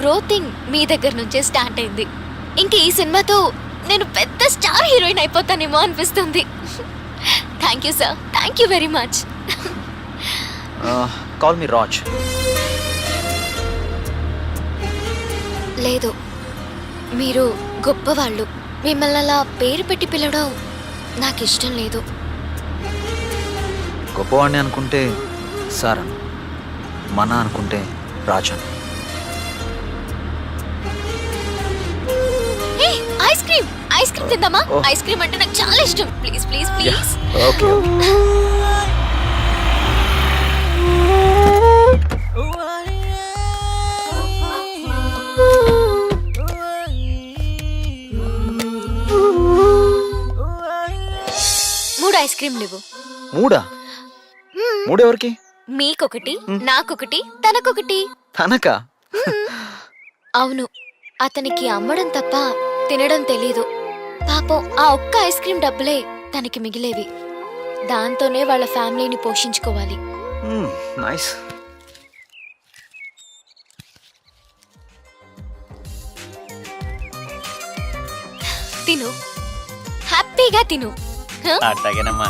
గ్రోతింగ్ మీ దగ్గర నుంచే స్టార్ట్ అయింది. ఇంక ఈ సినిమాతో నేను పెద్ద స్టార్ హీరోయిన్ అయిపోతానేమో అనిపిస్తుంది. Thank you sir, thank you very much. Call me Raj. లేదు, మీరు గొప్పవాళ్ళు. మిమ్మల్ని అలా పేరు పెట్టి పిలవడం నాకు ఇష్టం లేదు. గొప్పవాడిని అనుకుంటే సార్ అను, మన అనుకుంటే Rajan. Ice cream, ice cream తిందామా? ఐస్ క్రీమ్ అంటే నాకు చాలా ఇష్టం. Please please please. ఓకే. మూడు ఐస్ క్రీమ్ లేవు. మూడా? మూడెవరికి? మీకొకటి, నాకొకటి, తనకొకటి. తనకా? అవును, అతనికి అమ్మడం తప్ప తినడం తెలీదు. పాపం ఆ ఒక్క ఐస్ క్రీమ్ డబ్బులే తనకి మిగిలేవి. దాంతోనే వాళ్ళ ఫ్యామిలీని పోషించుకోవాలి. నైస్. తిను, హ్యాపీగా తిను. అట్టగేనమ్మా.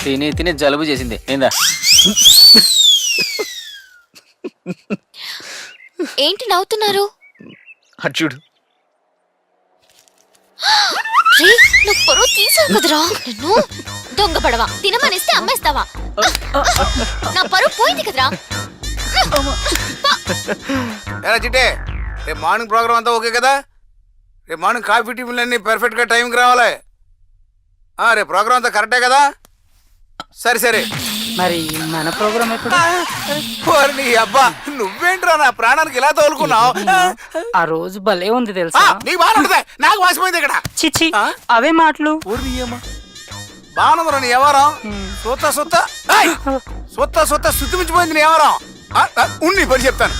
తిని తిని జలుబు చేసింది. ఏందా? ఏంటి నవ్వుతున్నారు? చూడు. నువ్వు పొరవ తీసావు కదరా. నువ్వు దొంగ పడవా? తినమనిస్తే అమ్మేస్తావా? నా పరువు పోయింది కదరా. చిట్టే, రేపు మార్నింగ్ ప్రోగ్రామ్ అంతా ఓకే కదా? రేపు మార్నింగ్ కాఫీ టిఫిన్లు అన్నీ పర్ఫెక్ట్గా టైంకి రావాలి. రేపు ప్రోగ్రామ్ అంతా కరెక్టే కదా? సరే సరే. మరి మన ప్రోగ్రామ్ ఎప్పుడు? నీ అబ్బా, నువ్వేంట్రా నా ప్రాణానికి ఇలా తోలుకున్నావు? ఆ రోజు భలే ఉంది తెలుసా? నీకు బాగా ఉంటుంది, నాకు వాసిపోయింది ఇక్కడ. చిచ్చి, అవే మాటలు. బాగుందిరా నీ ఎవరం. సొత్త సొత్త సొత్త సొత్త శుద్ధి మించిపోయింది నీ ఎవరం. ఉండి పని చెప్తాను.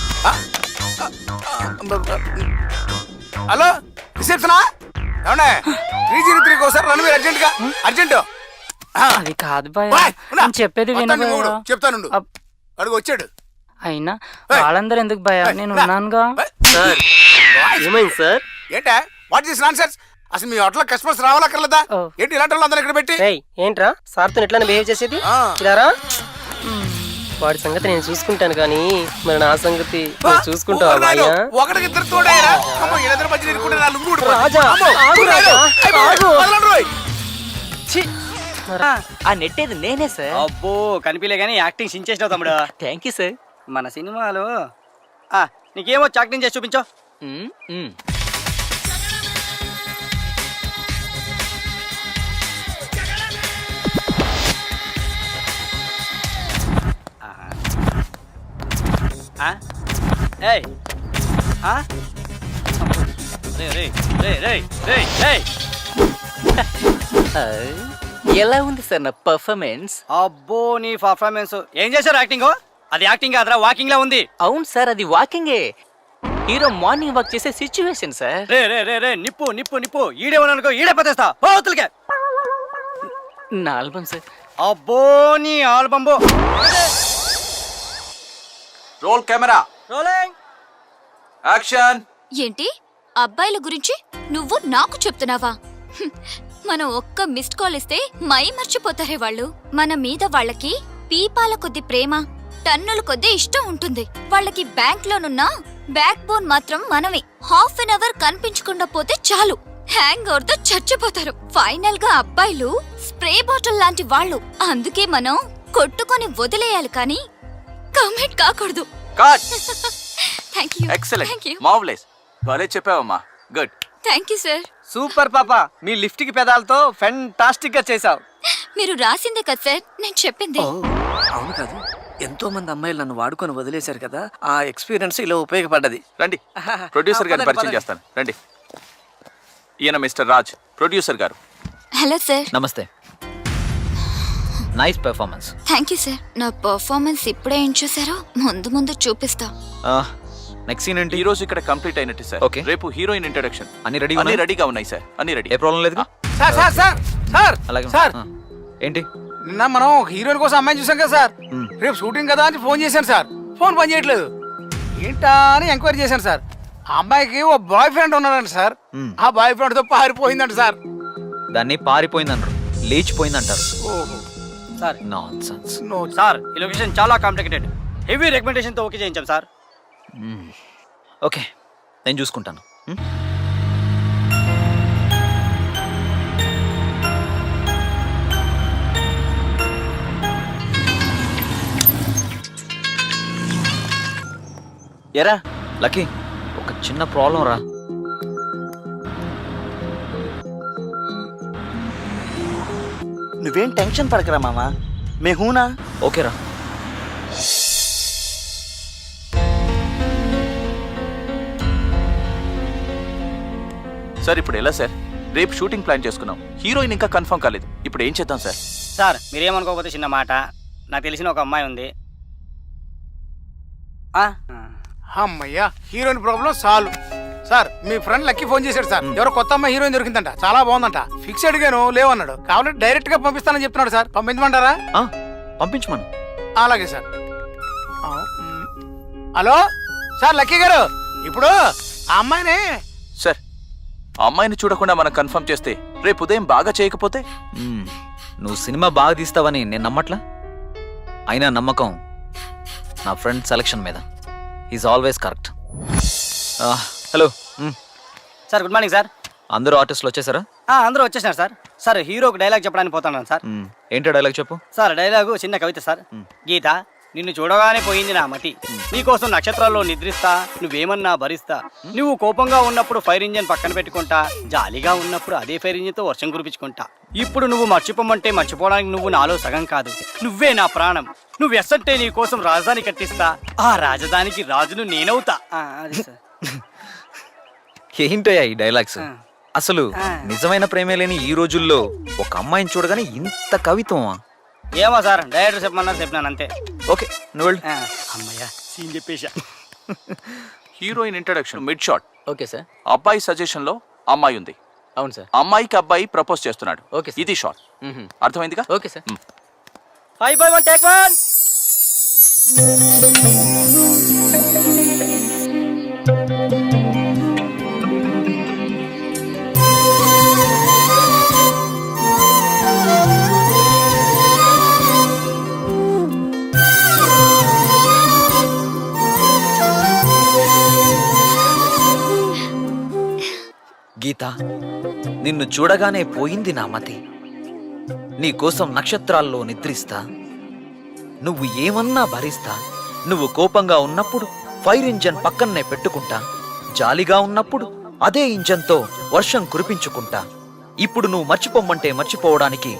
హలో, రిసెప్షనా? ఏమన్నా 303 ఒకసారి రండి మీరు అర్జెంట్గా. అర్జెంటు. అది కాదు భయ, నేను చెప్పేది వినబోయా. చెప్తాను, అడుగు వచ్చాడు. అయినా వాళ్ళందరూ ఎందుకు భయ, నేను ఉన్నానుగా. ఏమైంది సార్? ఏంటా వాట్ దిస్ నాన్సెన్స్? అసలు మీ హోటల్ కస్టమర్స్ రావాలక్కర్లేదా? ఏంటి ఇలాంటి వాళ్ళు అందరూ ఇక్కడ పెట్టి? ఏంట్రా సార్తో ఎట్లా బిహేవ్ చేసేది? ఇలారా, వాడి సంగతి నేను చూసుకుంటాను కానీ మరి నా సంగతి చూసుకుంటావా? ఒకటికి ఇద్దరు తోడారా? ఆ నెట్టేది నేనే సార్. అబ్బో, కనిపించలే కానీ యాక్టింగ్ సించేసినావు తమ్ముడు. Thank you sir. మన సినిమాలో నీకేమో యాక్టింగ్ చేసి చూపించో. ఎలా ఉంది సార్ నా పర్ఫార్మెన్స్? అబ్బో, నీ పర్ఫార్మెన్స్ ఏం చేశారు? యాక్టింగ్ అది యాక్టింగ్ కాదురా, వాకింగ్ లా ఉంది. అవును సార్, అది వాకింగే. హీరో మార్నింగ్ వాక్ చేసే సిచ్యువేషన్ సార్. రే రే రే రే నిప్పు నిప్పు నిప్పు, ఈడేమనుకో ఈడే పతేస్తా. పోతులకే నా ఆల్బమ్ సార్. అబ్బో, నీ album. Roll camera, rolling, action. ఏంటి అబ్బాయిల గురించి నువ్వు నాకు చెప్తున్నావా? మనం ఒక్క మిస్డ్ కాల్ ఇస్తే మై మర్చిపోతారే వాళ్ళు. మన మీద వాళ్ళకి పీపాల కొద్ది ప్రేమ, టన్నుల కొద్ది ఇష్టం ఉంటుంది. వాళ్ళకి బ్యాంక్ లోనున్న బ్యాక్ బోన్ మాత్రం మనమే. హాఫ్ అన్ అవర్ కనిపించకుండా పోతే చాలు, హ్యాంగ్ ఓవర్ తో చచ్చిపోతారు. ఫైనల్ గా అబ్బాయిలు స్ప్రే బాటిల్ లాంటి వాళ్ళు. అందుకే మనం కొట్టుకొని వదిలేయాలి కానీ కమిట్ కాకూడదు. Thank you. Excellent, marvellous. భలే చెప్పావమ్మా. Good. Thank you sir. Super పాప, మీ లిఫ్ట్ కి పెదాలతో ఫెంటాస్టిక్ గా చేసావు. మీరు రాసిందే కదా సార్ నేను చెప్పింది. అవును కాదు, ఎంతో మంది అమ్మాయిలు నన్ను వాడుకొని వదిలేశారు కదా, ఆ ఎక్స్పీరియన్స్ ఇలా ఉపయోగపడ్డది. రండి, ప్రొడ్యూసర్ గారిని పరిచయం చేస్తాను. రండి, ఈయన మిస్టర్ రాజ్, ప్రొడ్యూసర్ గారు. Hello sir. నమస్తే. Nice performance. Thank you sir. నా పర్ఫార్మెన్స్ ఇప్పుడే ఏం చూసారో ముందు ముందు చూపిస్తా. నెక్స్ట్ సీన్ ఏంటి? ఈ రోజు ఇక్కడ కంప్లీట్ అయినట్టు సార్. Okay. రేపు హీరోయిన్ ఇంట్రడక్షన్. అన్ని రెడీ అన్ని రెడీగా ఉన్నాయి సార్. అన్ని రెడీ. ఏ ప్రాబ్లం లేదు. సార్ సార్ సార్ సార్ అలాగే సార్ ఏంటి? నిన్న మనం హీరోయిన్ కోసం అమ్మాయిని చూసాం కదా సార్. రేపు షూటింగ్ కదా అని ఫోన్ చేశాను సార్. ఫోన్ పని చేయట్లేదు. ఏంటా అని ఎంక్వైరీ చేశాను సార్. ఆ అమ్మాయికి ఓ బాయ్ ఫ్రెండ్ ఉన్నాడంట సార్. ఆ బాయ్ ఫ్రెండ్ తో పారిపోయిందంట సార్. దాన్ని పారిపోయిందంటారు, లేచిపోయిందంటారు. ఓహో సార్ నాన్సెన్స్. సార్ ఈ లొకేషన్ చాలా కాంప్లికేటెడ్. హెవీ రికమెండేషన్ తో ఓకే చేయించాం సార్. ఓకే, నేను చూసుకుంటాను. ఎరా లక్కీ, ఒక చిన్న ప్రాబ్లం రా. నువ్వేం టెన్షన్ పడకరా మామా, మే హూనా. ఓకేరా. సార్ ఇప్పుడు ఎలా సార్? రేపు షూటింగ్ ప్లాన్ చేసుకున్నాం. హీరోయిన్ ఇంకా కన్ఫర్మ్ కాలేదు. ఇప్పుడు ఏం చేద్దాం సార్? సార్ మీరేమనుకోకపోతే చిన్న మాట, నాకు తెలిసిన ఒక అమ్మాయి ఉంది. అమ్మయ్యా, హీరోయిన్ ప్రాబ్లం సాల్వ్. సార్ మీ ఫ్రెండ్ లక్కీ ఫోన్ చేశాడు సార్. ఎవరో కొత్త అమ్మాయి హీరోయిన్ దొరికిందంట, చాలా బాగుందంట. ఫిక్స్ అడిగాను, లేవన్నాడు. కావాలంటే డైరెక్ట్ గా పంపిస్తానని చెప్తున్నాడు సార్. పంపించమంటారా? పంపించమను. అలాగే సార్. హలో సార్ లక్కీ గారు, ఇప్పుడు ఆ అమ్మాయిని సార్ ఆ అమ్మాయిని చూడకుండా మనం కన్ఫర్మ్ చేస్తే రేపు ఉదయం బాగా చేయకపోతే? నువ్వు సినిమా బాగా తీస్తావని నేను నమ్మట్లా. అయినా నమ్మకం నా ఫ్రెండ్ సెలక్షన్ మీద. Is always correct. Hello sir good morning sir. అందరూ ఆర్టిస్టులు వచ్చేసారా? అందరూ వచ్చేసినారు సార్. సార్ హీరోకి డైలాగ్ చెప్పడానికి పోతున్నాను సార్. ఏంటో డైలాగ్ చెప్పు. సార్ డైలాగు చిన్న కవిత సార్. గీత, నిన్ను చూడగానే పోయింది నా మతి, నీకోసం నక్షత్రాల్లో నిద్రిస్తా, నువ్వేమన్నా భరిస్తా. నువ్వు కోపంగా ఉన్నప్పుడు ఫైర్ ఇంజిన్ పక్కన పెట్టుకుంటా, జాలీగా ఉన్నప్పుడు అదే ఫైర్ ఇంజిన్ తో వర్షం కురిపించుకుంటా. ఇప్పుడు నువ్వు మర్చిపోమంటే మర్చిపోవడానికి నువ్వు నాలో సగం కాదు, నువ్వే నా ప్రాణం. నువ్వు ఎస్సంటే నీ కోసం రాజధాని కట్టిస్తా, ఆ రాజధానికి రాజును నేనవుతా. అది సార్. ఏంటయ్యా ఈ డైలాగ్స్? అసలు నిజమైన ప్రేమే లేని ఈ రోజుల్లో ఒక అమ్మాయిని చూడగానే ఇంత కవిత్వమా? ఏమో సార్, డైరెక్టర్ చెప్పమన్నారు, చెప్పినాను అంతే. ఓకే, నువ్వు వెళ్ళు. అమ్మయ్యా, సీన్ చెప్పేశా. Heroine introduction mid shot. Okay sir. అబ్బాయి సజెషన్ లో అమ్మాయి ఉంది. అవును సార్. అమ్మాయికి అబ్బాయి ప్రపోజ్ చేస్తున్నాడు. Okay sir. ఇది షాట్. అర్థమైందిగా? Okay sir. 5 by 1 take 1. Geetha, నిన్ను చూడగానే పోయింది నా మతి, నీ కోసం నక్షత్రాల్లో నిద్రిస్తా, నువ్వు ఏమన్నా భరిస్తా. నువ్వు కోపంగా ఉన్నప్పుడు ఫైర్ ఇంజన్ పక్కనే పెట్టుకుంటా, జాలిగా ఉన్నప్పుడు అదే ఇంజన్తో వర్షం కురిపించుకుంటా. ఇప్పుడు నువ్వు మర్చిపోమ్మంటే మర్చిపోవడానికి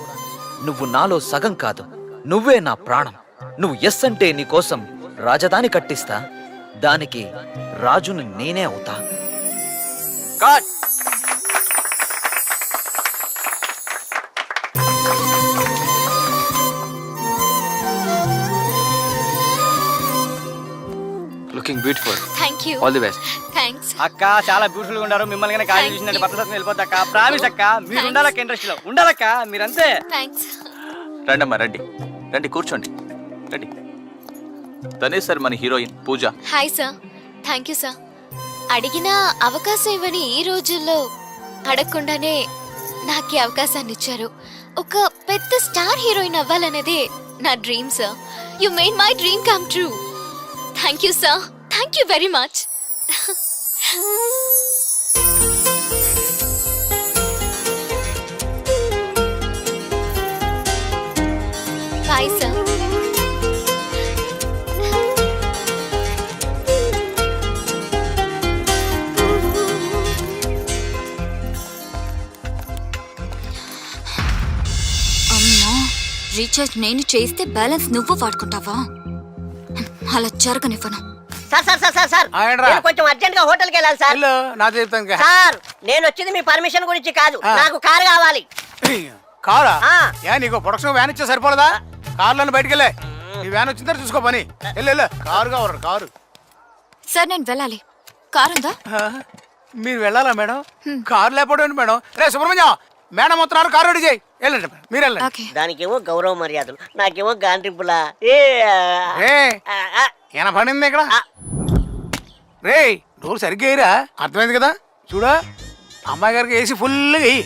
నువ్వు నాలో సగం కాదు, నువ్వే నా ప్రాణం. నువ్వు ఎస్ అంటే నీ కోసం రాజధాని కట్టిస్తా, దానికి రాజుని నేనే అవుతా. Cut. Looking beautiful. Thank you. All the best. Thanks. అక్క చాలా బ్యూటిఫుల్ గా ఉన్నారు. మిమ్మల్ని కానీ కాలేజ్ చూసినట్టు భర్త వెళ్ళిపోద్ది అక్క. ప్రామిస్ అక్క, మీరు ఉండాలక్క, ఇండస్ట్రీలో ఉండాలక్క, మీరంతే. థ్యాంక్స్. రండమ్మా, రండి రండి, కూర్చోండి, రండి. తనే సార్ మన heroine Pooja. Hi sir. Thank you sir. అడిగిన అవకాశం ఇవ్వని ఈ రోజుల్లో అడగకుండానే నాకు ఈ అవకాశాన్ని ఇచ్చారు. ఒక పెద్ద స్టార్ హీరోయిన్ అవ్వాలనేదే నా dream sir. You made my dream come true. Thank you sir. Thank you very much. Bye sir. అమ్మా, రీఛార్జ్ నేను చేస్తే బ్యాలెన్స్ నువ్వు వాడుకుంటావా? అలా జరగనివ్వను. Sir sir sir sir sir ఏంట్రా? నేను కొంచెం అర్జెంట్ గా హోటల్కి వెళ్ళాలి సార్. వెళ్ళు, నాతో చెప్తాను ఇంకా. సార్ నేను వచ్చింది మీ పర్మిషన్ గురించి కాదు, నాకు కారు కావాలి. కారా? ఆ. ఏ నీకు ప్రొడక్షన్ వ్యాన్ ఇచ్చా సరిపోలేదా? కార్లను బయటికి వెళ్ళే. ఈ వ్యాన్ వచ్చిన తర్వాత చూసుకో పని. వెళ్ళు, కారు కావాలి, కారు. సార్ నేను వెళ్ళాలి. కారుందా? మీరు వెళ్ళాలా మేడం? కారు లేకపోవడం మేడం. రే సుబ్రహ్మణ్యం, మేడం వస్తున్నారు, కారు రెడీ చేయి. వెళ్ళండి మేడం, మీరు వెళ్ళండి. ఓకే. దానికేమో గౌరవ మర్యాదలు, నాకేమో గాండ్రింపులా. ఏనా పడింది ఇక్కడ? రే డోర్ సరిగ్గా వేయరా, అర్థమైంది కదా? చూడా, అమ్మాయి గారికి వేసి ఫుల్గా వేయి.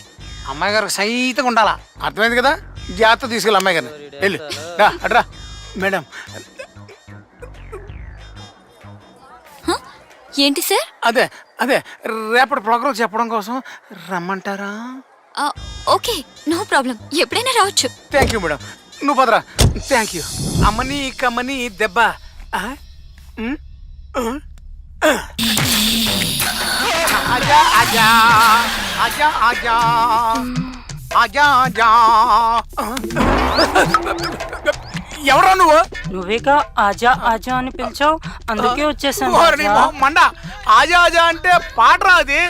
అమ్మాయి గారికి సైతంగా ఉండాలా, అర్థమైంది కదా? జాగ్రత్త తీసుకెళ్ళి అమ్మాయి గారిని. వెళ్ళు, రా అడ్రా మేడం. ఏంటి సార్? అదే అదే రేపటి ప్రోగ్రామ్ చెప్పడం కోసం రమ్మంటారా? ఓకే, నో ప్రాబ్లం, ఎప్పుడైనా రావచ్చు. థ్యాంక్ యూ మేడం, నువ్వు పదరా. Thank you. అమ్మని కమ్మని దెబ్బ. ఆజా ఆజా ఆజా ఆజా ఆజా ఆజా. ఎవరా నువ్వు? నువ్వేగా ఆజా ఆజా అని పిలిచావు, అందుకే వచ్చేసాను. ఓరి నీ మొహం మండ. ఆజా ఆజా అంటే పాట రాది,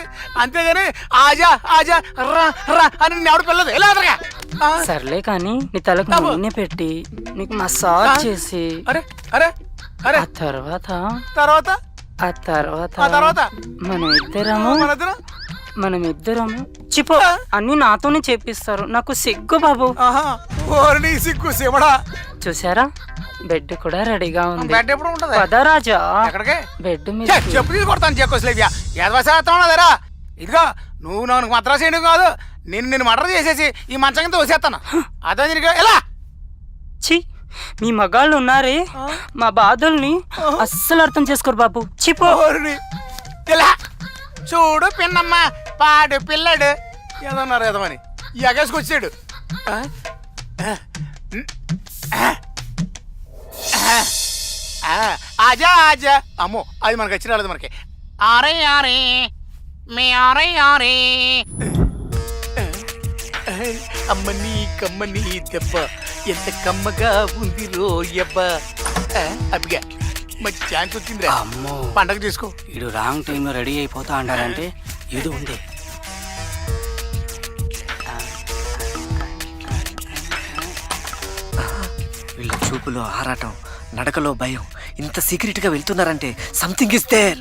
అంతేగాని ఆజా ఆజా రా రా అని నేను ఎవడు పిల్లదు. ఎలా అదరగా? సర్లే కానీ నీ తలకు నూనె పెట్టి నీకు మసాజ్ చేసి అరే అరే అరే ఆ తర్వాత తర్వాత ఆ తర్వాత ఆ తర్వాత మనం ఇద్దరము చిపో అన్ని నాతోనే చేపిస్తారు. నాకు సిగ్గు బాబు. ఓరి సిగ్గు శివడా. చూసారా, బెడ్ కూడా రెడీగా ఉంది. బెడ్ ఎప్పుడు ఉంటది? పద రాజా. ఎక్కడికి? బెడ్ మీద చెప్పు తీసి కొడతాను చెక్కోసలేవ్యా. ఎదవశాతరా ఇదిగో, నువ్వు నాకు మద్రాసు చేయడం కాదు, నిన్ను మర్డర్ చేసేసి ఈ మంచం కింద వచ్చేస్తాను. అదే తిరిగి ఎలా? చి, మీ మగాళ్ళు ఉన్నారే, మా బాధల్ని అస్సలు అర్థం చేసుకోరు బాబు. చిపో. ఎలా చూడు పిన్నమ్మ, పాడు పిల్లడు ఏదన్నారు ఏదమని ఎగేసుకొచ్చాడు. ఆజా ఆజా. అమ్మో, అది మనకి వచ్చి రాలేదు మనకి. ఆరే ఆరే మే ఆరే ఆరే. అమ్మని కమ్మని దెబ్బ ఎంత కమ్మగా ఉంది రోయబ్బ. అబ్బిగా మంచి ఛాన్స్ వచ్చిందిరా. అమ్మో, పండగ చేసుకో. వీడు రాంగ్ టైంలో రెడీ అయిపోతా అంటారంటే ఏదో ఉంది. వీళ్ళ చూపులో ఆరాటం, నడకలో భయం, ఇంత సీక్రెట్ గా వెళ్తున్నారంటే something is there.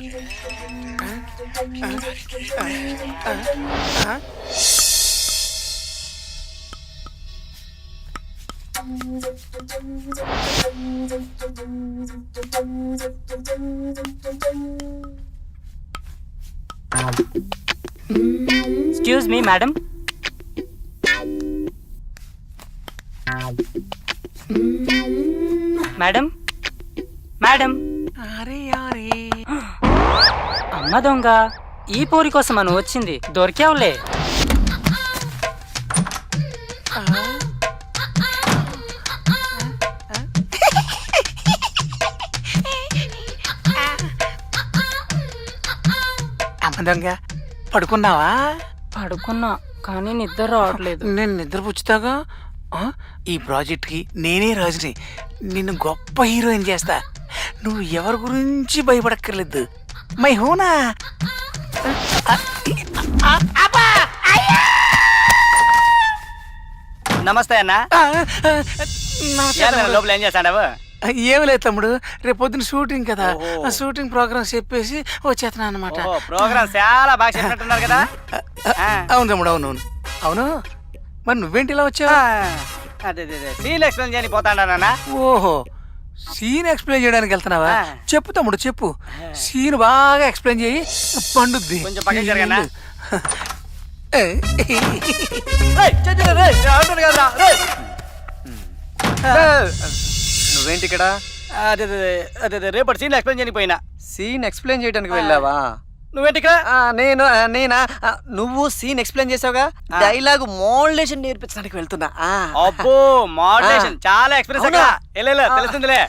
Excuse me madam. Madam madam. అమ్మ దొంగ, ఈ పోరి కోసం మనం వచ్చింది, దొరికావులే. దొంగ పడుకున్నావా? పడుకున్నా, కానీ నిద్ర రావట్లేదు. నేను నిద్రపుచ్చుతాగా. ఈ ప్రాజెక్ట్కి నేనే రాజుని, నిన్ను గొప్ప హీరోయిన్ చేస్తా. నువ్వు ఎవరి గురించి భయపడక్కర్లేదు. మై హోనా. నమస్తే అన్న. లోపల ఏం చేస్తాడవు? ఏమి లేదు తమ్ముడు, రేపు పొద్దున షూటింగ్ కదా, ఆ షూటింగ్ ప్రోగ్రామ్ చెప్పేసి వచ్చేస్తున్నా అనమాట. ప్రోగ్రామ్ చాలా బాగా చేసినట్టున్నారు కదా. అవును తమ్ముడు, అవును అవును అవును. మరి నువ్వేంటి ఇలా వచ్చావు? అదే సీన్ ఎక్స్ప్లెయిన్ చేయని పోతాడా? ఓహో, సీన్ ఎక్స్ప్లెయిన్ చేయడానికి వెళ్తున్నావా? చెప్పు తమ్ముడు చెప్పు, సీన్ బాగా ఎక్స్ప్లెయిన్ చేయి, పండుద్ది. కొంచెం పక్కకి జరగనా? నువ్వేంటి ఇక్కడ? అదే రేపటి సీన్ ఎక్స్ప్లెయిన్ చేయని పోయినా. సీన్ ఎక్స్ప్లెయిన్ చేయడానికి వెళ్ళావా? నువ్వేంటి ఇక్కడ? నేనా? నువ్వు సీన్ ఎక్స్ప్లెయిన్ చేసావుగా, డైలాగ్ మోడ్యులేషన్ నేర్పించడానికి వెళ్తున్నా. అబ్బో, మోడ్యులేషన్ చాలా ఎక్స్పీరియన్స్ అక్కడ. తెలుస్తుందిలే.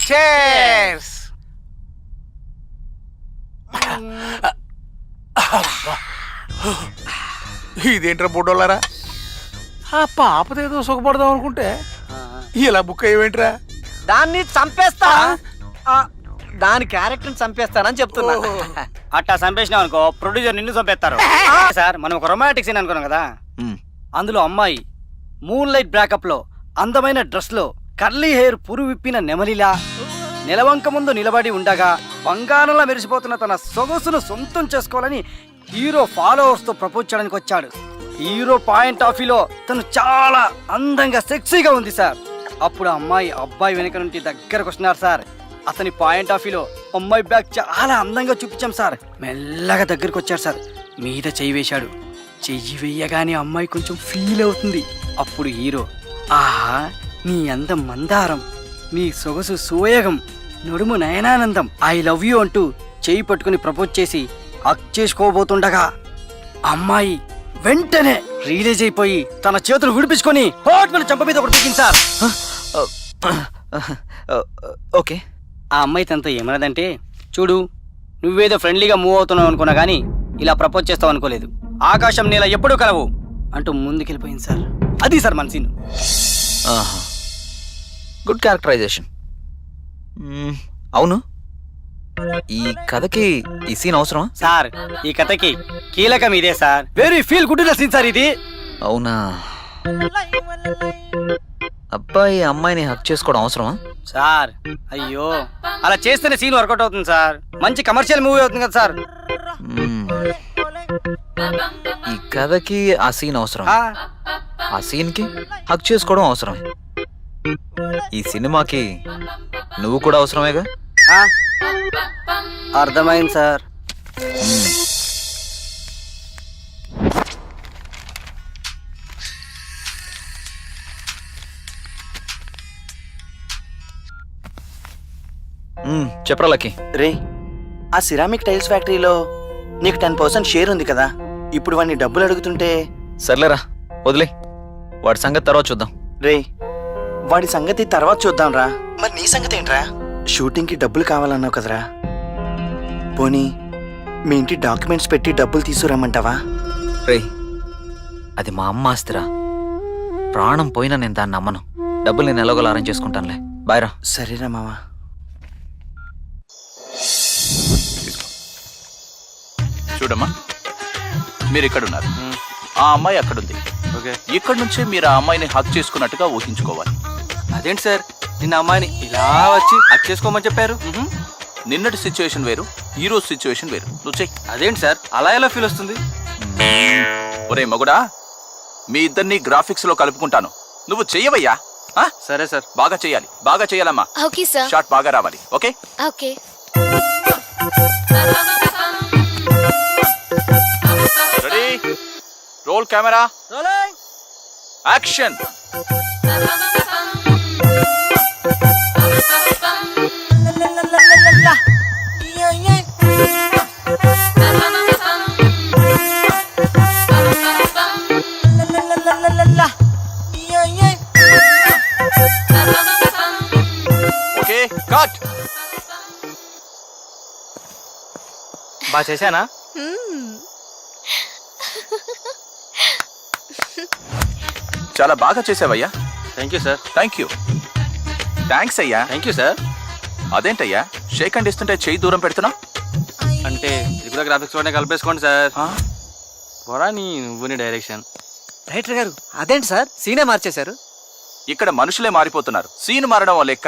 Cheers. ఇదేంట్రా బుడ్డోళ్ళారా, ఆ పాపదేదో సుఖపడదాం అనుకుంటే ఇలా బుక్ అయ్యేంట్రా? దాన్ని చంపేస్తా. దాని క్యారెక్టర్ చంపేస్తానని చెప్తున్నా. అట్టా చంపేసినావు అనుకో ప్రొడ్యూసర్ నిన్ను చంపేస్తారు. సార్ మనం ఒక రొమాంటిక్ సీన్ అనుకున్నాం కదా, అందులో అమ్మాయి మూన్ లైట్ బ్రేకప్ లో అందమైన డ్రెస్ లో కర్లీ హెయిర్ పురు విప్పిన నెమలిలా నెలవంక ముందు నిలబడి ఉండగా బంగారంలా మెరిసిపోతున్న తన సొగసును సొంతం చేసుకోవాలని హీరో ఫాలోవర్స్ తో ప్రపోజ్ చేయడానికి వచ్చాడు. హీరో పాయింట్ ఆఫ్ వ్యూలో తను చాలా అందంగా సెక్సీగా ఉంది సార్. అప్పుడు అమ్మాయి అబ్బాయి వెనక నుండి దగ్గరకు వస్తున్నారు సార్. అతని పాయింట్ ఆఫ్ వ్యూలో అమ్మాయి బ్యాగ్ చాలా అందంగా చూపించాం సార్. మెల్లగా దగ్గరకు వచ్చాడు సార్, మీద చెయ్యి వేశాడు. చెయ్యి వేయగానే అమ్మాయి కొంచెం ఫీల్ అవుతుంది. అప్పుడు హీరో, ఆహా నీ అందం మందారం, నీ సొగసు సోయగం, నడుము నయనానందం, ఐ లవ్ యూ అంటూ చెయ్యి పట్టుకుని ప్రపోజ్ చేసి హక్ చేసుకోబోతుండగా అమ్మాయి వెంటనే రియలైజ్ అయిపోయి తన చేతులు విడిపించుకొని హోట్ మన చంప మీద ఒకటి పీకింది సార్. ఓకే. ఆ అమ్మాయి తనతో ఏమన్నదంటే, చూడు నువ్వేదో ఫ్రెండ్లీగా మూవ్ అవుతున్నావు అనుకున్నా గానీ ఇలా ప్రపోజ్ చేస్తావు అనుకోలేదు, ఆకాశం నేల ఎప్పుడూ కలవు అంటూ ముందుకెళ్ళిపోయింది సార్. అది సార్ మన సీన్. Good characterisation. అవును, ఈ కథకి ఈ సీన్ అవసరమా? సార్ ఈ కథకి కీలకం ఇదే sir. Very feel good scene sir ఇది. అవునా? అబ్బాయి అమ్మాయిని హక్ చేసుకోవడం అవసరమా? సార్ అయ్యో, అలా చేస్తేనే సీన్ వర్కౌట్ అవుతుంది సార్. మంచి కమర్షియల్ మూవీ అవుతుంది కదా సార్. ఈ కథకి ఆ సీన్ అవసరం, ఆ, ఆ సీన్ కి హక్ చేసుకోవడం అవసరమే. ఈ సినిమాకి నువ్వు కూడా అవసరమేగా? ఆ, అర్థమైంది సార్. చెప్పరా లక్కీ. రే, ఆ సిరామిక్ టైల్స్ ఫ్యాక్టరీలో నీకు 10% షేర్ ఉంది కదా, ఇప్పుడు వాడిని డబ్బులు అడుగుతుంటే. సర్లేరా వదిలే, వాడి సంగతి తర్వాత చూద్దాం. రే, వాడి సంగతి తర్వాత చూద్దాం రా. మరి నీ సంగతి ఏంట్రా? షూటింగ్కి డబ్బులు కావాలన్నావు కదరా, పోనీ మీ ఇంటి డాక్యుమెంట్స్ పెట్టి డబ్బులు తీసుకురమ్మంటావా? రే, అది మా అమ్మ ఆస్తిరా. ప్రాణం పోయినా నేను దాన్ని నమ్మను. డబ్బులు నేను ఎలాగోలా అరేంజ్ చేసుకుంటానులే. బాయ్ రా. సరేరా మావా. చూడమ్మా, మీరు ఇక్కడ ఉన్నారు, ఆ అమ్మాయి అక్కడుంది. ఇక్కడ నుంచే మీరు ఆ అమ్మాయిని హక్ చేసుకున్నట్టుగా ఊహించుకోవాలి. అదేంటి సార్, నిన్న అమ్మాయిని ఇలా వచ్చి హక్ చేసుకోమని చెప్పారు? నిన్నటి సిచ్యువేషన్ వేరు, ఈ రోజు సిచ్యువేషన్ వేరు. నువ్వు చెయ్యి. అదేంటి సార్, అలా ఎలా ఫీల్ వస్తుంది? ఒరే మగుడా, మీ ఇద్దరిని గ్రాఫిక్స్ లో కలుపుకుంటాను, నువ్వు చెయ్యవయ్యా. సరే సార్. బాగా చెయ్యాలి, బాగా చెయ్యాలమ్మా. Okay sir. షాట్ బాగా రావాలి. Okay okay. Ready, roll camera, action. Okay, cut. బాగా చేశానా? చాలా బాగా చేసావయ్యా. Thank you sir. Thank you. Thanks అయ్యా. Thank you sir. అదేంటయ్యా షేక్ హ్యాండ్ ఇస్తుంటే చెయ్యి దూరం పెడుతున్నా? అంటే ఇది కూడా గ్రాఫిక్స్ లోనే కలిపేసుకోండి సార్. పోరా నువ్వు నీ డైరెక్షన్. రైటర్ గారు, అదేంటి సార్ సీనే మార్చేశారు? ఇక్కడ మనుషులే మారిపోతున్నారు, సీన్ మారడం లెక్క.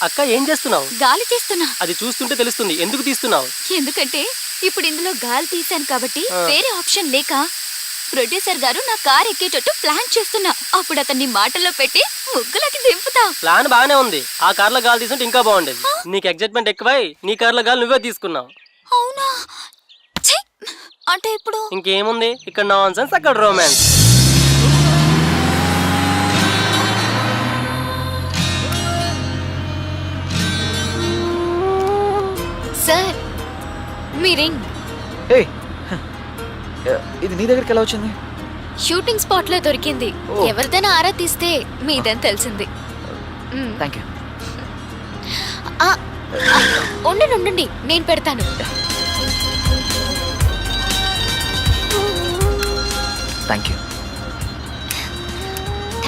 అక్క ఏం చేస్తున్నావు? గాలి తీస్తున్నా. అది చూస్తుంటే తెలుస్తుంది, ఎందుకు తీస్తున్నావు? ఎందుకంటే ఇప్పుడు ఇందులో గాలి తీశాను కాబట్టి వేరే ఆప్షన్ లేక ప్రొడ్యూసర్ గారు నా కార్ ఎక్కేటట్టు ప్లాన్ చేస్తున్నా. అప్పుడు అతన్ని మాటల్లో పెట్టి ముగ్గులకి దింపుతా. ప్లాన్ బాగానే ఉంది, ఆ కార్లో గాలి తీసుకుంటే ఇంకా బాగుండేది. నీకు ఎగ్జైట్మెంట్ ఎక్కువై నీ కార్లో గాలి నువ్వే తీసుకున్నావు. అవునా? ఛీ! అంటే ఇప్పుడు ఇంకేముంది, ఇక్కడ నాన్ సెన్స్, అక్కడ రొమాన్స్. సార్ మీ రింగ్ ఏయ్, ఇది నీ దగ్గరికి ఎలా వచ్చింది? షూటింగ్ స్పాట్ లో దొరికింది. ఎవరిదైనా ఆరా తీస్తే మీదని తెలిసింది. Thank you. ఉండండి, నేను పెడతాను. Thank you.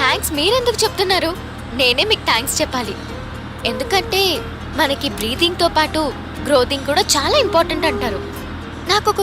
థ్యాంక్స్ మీరెందుకు చెప్తున్నారు? నేనే మీకు థ్యాంక్స్ చెప్పాలి. ఎందుకంటే మనకి బ్రీతింగ్తో పాటు గ్రోతింగ్ కూడా చాలా ఇంపార్టెంట్ అంటారు. నాకు ఒక